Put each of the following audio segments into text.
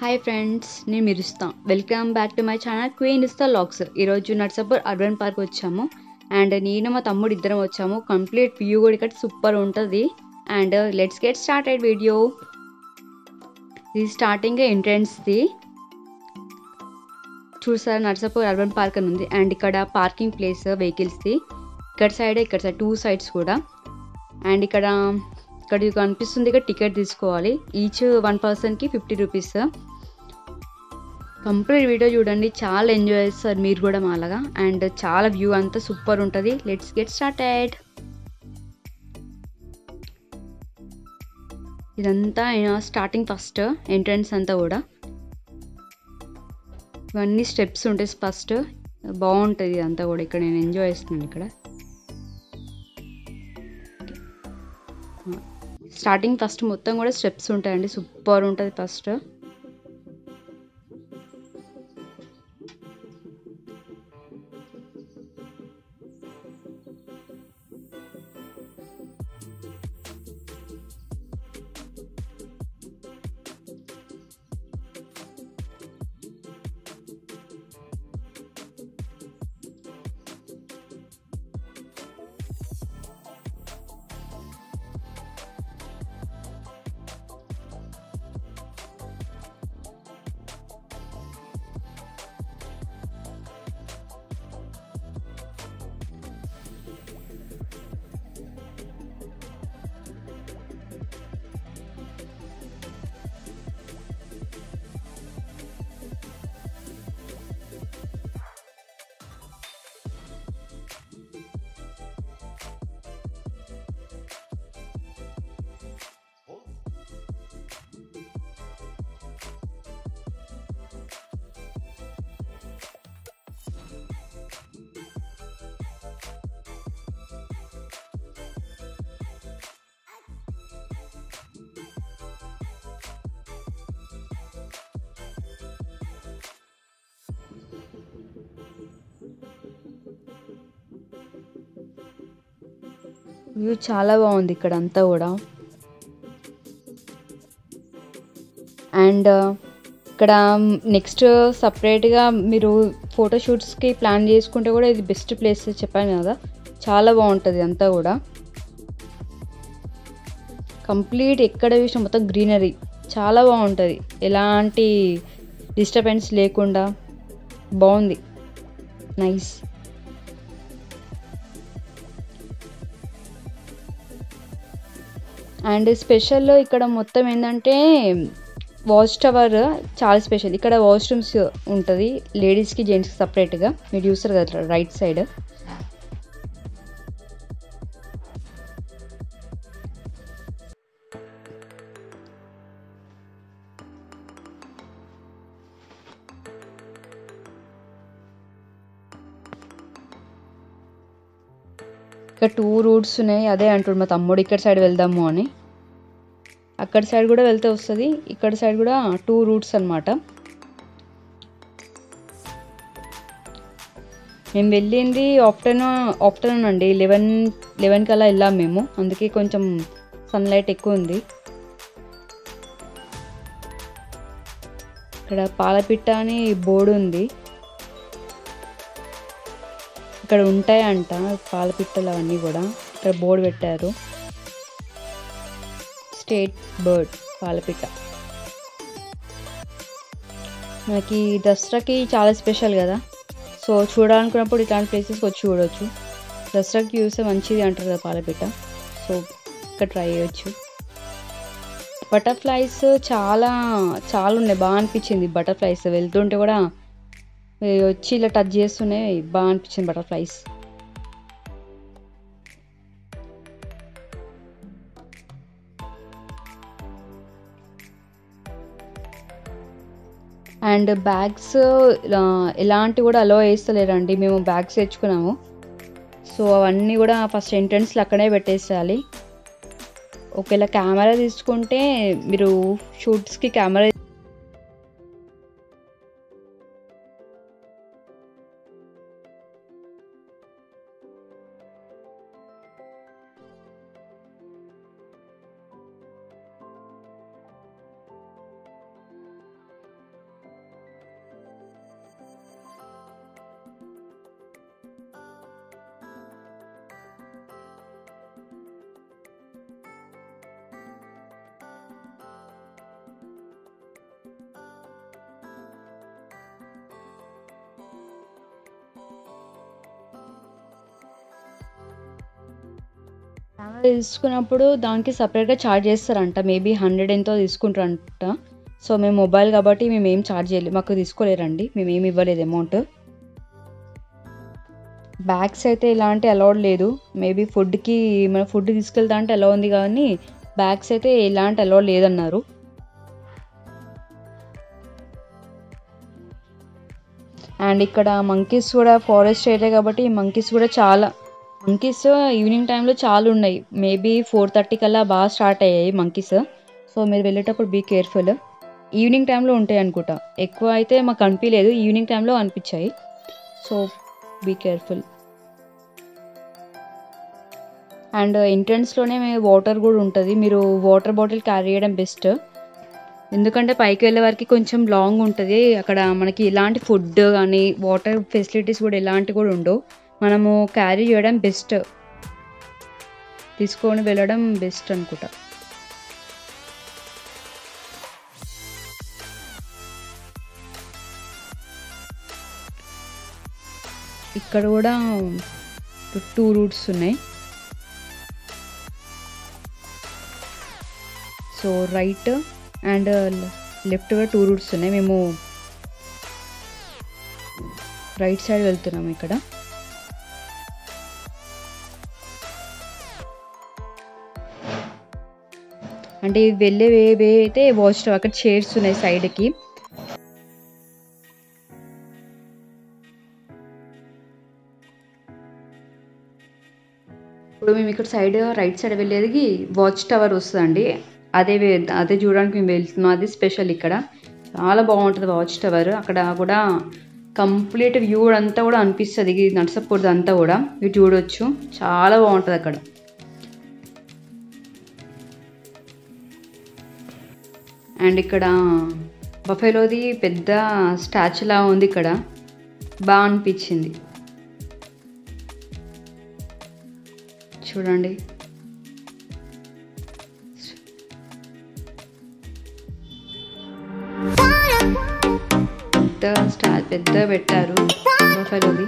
Hi friends, నేను మిరుస్తా. Welcome back to my channel queen ఇస్తా లాగ్స్. ఈరోజు నర్సాపూర్ అర్బన్ పార్క్ వచ్చాము. అండ్ నేను మా తమ్ముడు ఇద్దరం వచ్చాము. కంప్లీట్ వ్యూ కూడా ఇక్కడ సూపర్ ఉంటుంది. And let's get started video. ఇది స్టార్టింగ్ ఎంట్రన్స్ది. చూసారా, నర్సాపూర్ అర్బన్ పార్క్ అని ఉంది. అండ్ ఇక్కడ పార్కింగ్ ప్లేస్ వెహికల్స్ది. ఇక్కడ సైడ్ 2 సైడ్స్ కూడా. అండ్ ఇక్కడ కనిపిస్తుంది, ఇక్కడ టికెట్ తీసుకోవాలి. ఈచ్ 1 పర్సన్కి 50 రూపీస్. కంప్లీట్ వీడియో చూడండి, చాలా ఎంజాయ్ చేస్తారు మీరు కూడా మాలాగా. అండ్ చాలా వ్యూ అంతా సూపర్ ఉంటుంది. Let's get started. ఇదంతా స్టార్టింగ్ ఫస్ట్ ఎంట్రన్స్ అంతా కూడా. ఇవన్నీ స్టెప్స్ ఉంటాయి ఫస్ట్. బాగుంటుంది ఇదంతా కూడా. ఇక్కడ నేను ఎంజాయ్ చేస్తున్నాను. ఇక్కడ స్టార్టింగ్ ఫస్ట్ మొత్తం కూడా స్టెప్స్ ఉంటాయండి, సూపర్ ఉంటుంది ఫస్ట్. వ్యూ చాలా బాగుంది ఇక్కడ అంతా కూడా. అండ్ ఇక్కడ నెక్స్ట్ సపరేట్గా మీరు ఫోటోషూట్స్కి ప్లాన్ చేసుకుంటే కూడా ఇది బెస్ట్ ప్లేస్ చెప్పాను కదా. చాలా బాగుంటుంది అంతా కూడా. కంప్లీట్ ఎక్కడ చూసినా మొత్తం గ్రీనరీ, చాలా బాగుంటుంది. ఎలాంటి డిస్టర్బెన్స్ లేకుండా బాగుంది, నైస్. అండ్ స్పెషల్ ఇక్కడ మొత్తం ఏంటంటే వాచ్ టవర్ చాలా స్పెషల్. ఇక్కడ వాష్రూమ్స్ ఉంటుంది లేడీస్కి జెంట్స్కి సపరేట్గా. మీరు చూస్తారు కదా రైట్ సైడ్. ఇక్కడ 2 రూట్స్ ఉన్నాయి. అదే అంటాడు మా తమ్ముడు, ఇక్కడ సైడ్ వెళ్దాము అని. అక్కడ సైడ్ కూడా వెళ్తే వస్తుంది, ఇక్కడ సైడ్ కూడా 2 రూట్స్ అనమాట. మేము వెళ్ళింది ఆఫ్టర్నూన్ అండి. 11 కల్లా వెళ్ళాం మేము. అందుకే కొంచెం సన్లైట్ ఎక్కువ ఉంది. ఇక్కడ పాలపిట్ట అని బోర్డు ఉంది. ఇక్కడ ఉంటాయంట పాలపిట్టలు అవన్నీ కూడా. ఇక్కడ బోర్డు పెట్టారు, స్టేట్ బర్డ్ పాలపిట్ట. మనకి దసరాకి చాలా స్పెషల్ కదా. సో చూడాలనుకున్నప్పుడు ఇట్లాంటి ప్లేసెస్కి వచ్చి చూడవచ్చు. దసరాకి చూస్తే మంచిది అంటారు కదా పాలపిట్ట. సో ఇక్కడ ట్రై చేయొచ్చు. బటర్ఫ్లైస్ చాలా చాలా ఉన్నాయి, బాగా అనిపించింది. బటర్ఫ్లైస్ వెళ్తుంటే కూడా వచ్చి ఇలా టచ్ చేస్తూనే బాగా అనిపించింది బటర్ఫ్లైస్. అండ్ బ్యాగ్స్ ఎలాంటి కూడా అలో వేస్తలేరండి. మేము బ్యాగ్స్ తెచ్చుకున్నాము. సో అవన్నీ కూడా ఫస్ట్ ఎంట్రన్స్లో అక్కడే పెట్టేసేయాలి. ఒకవేళ కెమెరా తీసుకుంటే మీరు షూట్స్కి కెమెరా కెమెరా తీసుకున్నప్పుడు దానికి సపరేట్‌గా ఛార్జ్ చేస్తారంట. మేబీ 100 ఎంతో తీసుకుంటారంట. సో, మేము మొబైల్ కాబట్టి మేమేం ఛార్జ్ చేయలే. మాకు తీసుకోలేరండి. మేమేమి ఇవ్వలేదు అమౌంట్. బ్యాగ్స్ అయితే ఎలాంటి అలౌడ్ లేదు. మేబీ ఫుడ్‌కి మనం ఫుడ్ తీసుకెళ్తా అంటే అలౌ ఉంది కానీ, బ్యాగ్స్ అయితే ఎలాంటి అలౌడ్ లేదన్నారు. అండ్ ఇక్కడ మంకీస్ కూడా ఫారెస్ట్ ఏరియా కాబట్టి మంకీస్ కూడా మంకీస్ ఈవినింగ్ టైంలో చాలా ఉన్నాయి. మేబీ 4:30 కల్లా బాగా స్టార్ట్ అయ్యాయి మంకీస్. సో, మీరు వెళ్ళేటప్పుడు బీ కేర్‌ఫుల్. ఈవినింగ్ టైంలో ఉంటాయి అనుకుంటా. ఎక్కువ అయితే మాకు అనిపియలేదు. ఈవినింగ్ టైంలో అనిపించాయి. So, be careful. అండ్ ఎంట్రన్స్‌లోనే వాటర్ కూడా ఉంటుంది. మీరు వాటర్ బాటిల్ క్యారీ చేయడం బెస్ట్. ఎందుకంటే పైకి వెళ్ళే వరకు కొంచెం లాంగ్ ఉంటుంది. అక్కడ మనకి ఎలాంటి ఫుడ్ కానీ వాటర్ ఫెసిలిటీస్ కూడా ఎలాంటివి కూడా ఉండవు. మనము క్యారీ చేయడం బెస్ట్. తీసుకొని వెళ్ళడం బెస్ట్ అనుకుంటా. ఇక్కడ కూడా 2 రూట్స్ ఉన్నాయి. సో, రైట్ అండ్ లెఫ్ట్ కూడా 2 రూట్స్ ఉన్నాయి. మేము రైట్ సైడ్ వెళ్తున్నాము ఇక్కడ. అంటే వెళ్ళే వే అయితే వాచ్ టవర్. అక్కడ చైర్స్ ఉన్నాయి సైడ్‌కి. ఇప్పుడు మేము ఇక్కడ రైట్ సైడ్ వెళ్ళేది వాచ్ టవర్ వస్తదండి. అదే చూడడానికి మేము వెళ్తున్నాం. అది స్పెషల్ ఇక్కడ. చాలా బాగుంటుంది వాచ్ టవర్. అక్కడ కూడా కంప్లీట్ వ్యూ అంతా కూడా అనిపిస్తుంది. నర్సాపూర్ అంతా కూడా మీరు చూడొచ్చు. చాలా బాగుంటుంది అక్కడ. అండ్ ఇక్కడ బఫెలోది పెద్ద స్టాచ్యూలా ఉంది ఇక్కడ. బాగా అనిపించింది. చూడండి. పెద్ద పెట్టారు బఫెలోది.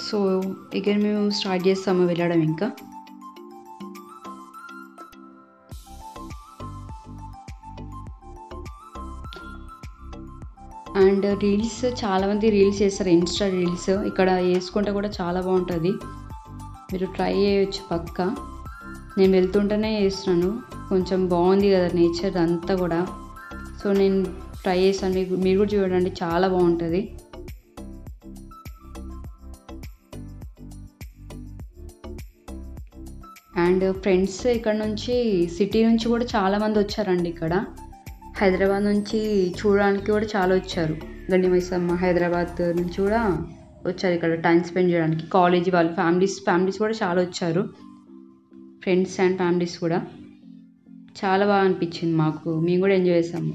సో, అగైన్ మేము స్టార్ట్ చేస్తాము వెళ్ళడం ఇంకా. అండ్ రీల్స్ చాలామంది రీల్స్ చేస్తారు. ఇన్స్టా రీల్స్ ఇక్కడ వేసుకుంటే కూడా చాలా బాగుంటుంది. మీరు ట్రై చేయొచ్చు పక్కా. నేను వెళ్తుంటేనే చేస్తున్నాను. కొంచెం బాగుంది కదా నేచర్ అంతా కూడా. సో, నేను ట్రై చేస్తాను. మీరు కూడా చూడండి. చాలా బాగుంటుంది. అండ్ ఫ్రెండ్స్ ఇక్కడ నుంచి సిటీ నుంచి కూడా చాలామంది వచ్చారండి ఇక్కడ. హైదరాబాద్ నుంచి చూడడానికి కూడా చాలా వచ్చారు. గండిమైసమ్మ హైదరాబాద్ నుంచి కూడా వచ్చారు ఇక్కడ టైం స్పెండ్ చేయడానికి. కాలేజీ వాళ్ళు ఫ్యామిలీస్ కూడా చాలా వచ్చారు. ఫ్రెండ్స్ అండ్ ఫ్యామిలీస్ కూడా. చాలా బాగా అనిపించింది మాకు. మేము కూడా ఎంజాయ్ చేసాము.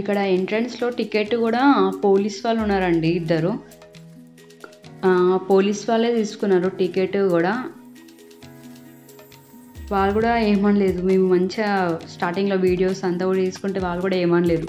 ఇక్కడ ఎంట్రన్స్లో టికెట్ కూడా పోలీస్ వాళ్ళు ఉన్నారండి ఇద్దరు. పోలీస్ వాళ్ళే తీసుకున్నారు టికెట్ కూడా. వాళ్ళు కూడా ఏమనలేదు. మేము మంచిగా స్టార్టింగ్లో వీడియోస్ అంతా కూడా తీసుకుంటే వాళ్ళు కూడా ఏమనలేదు.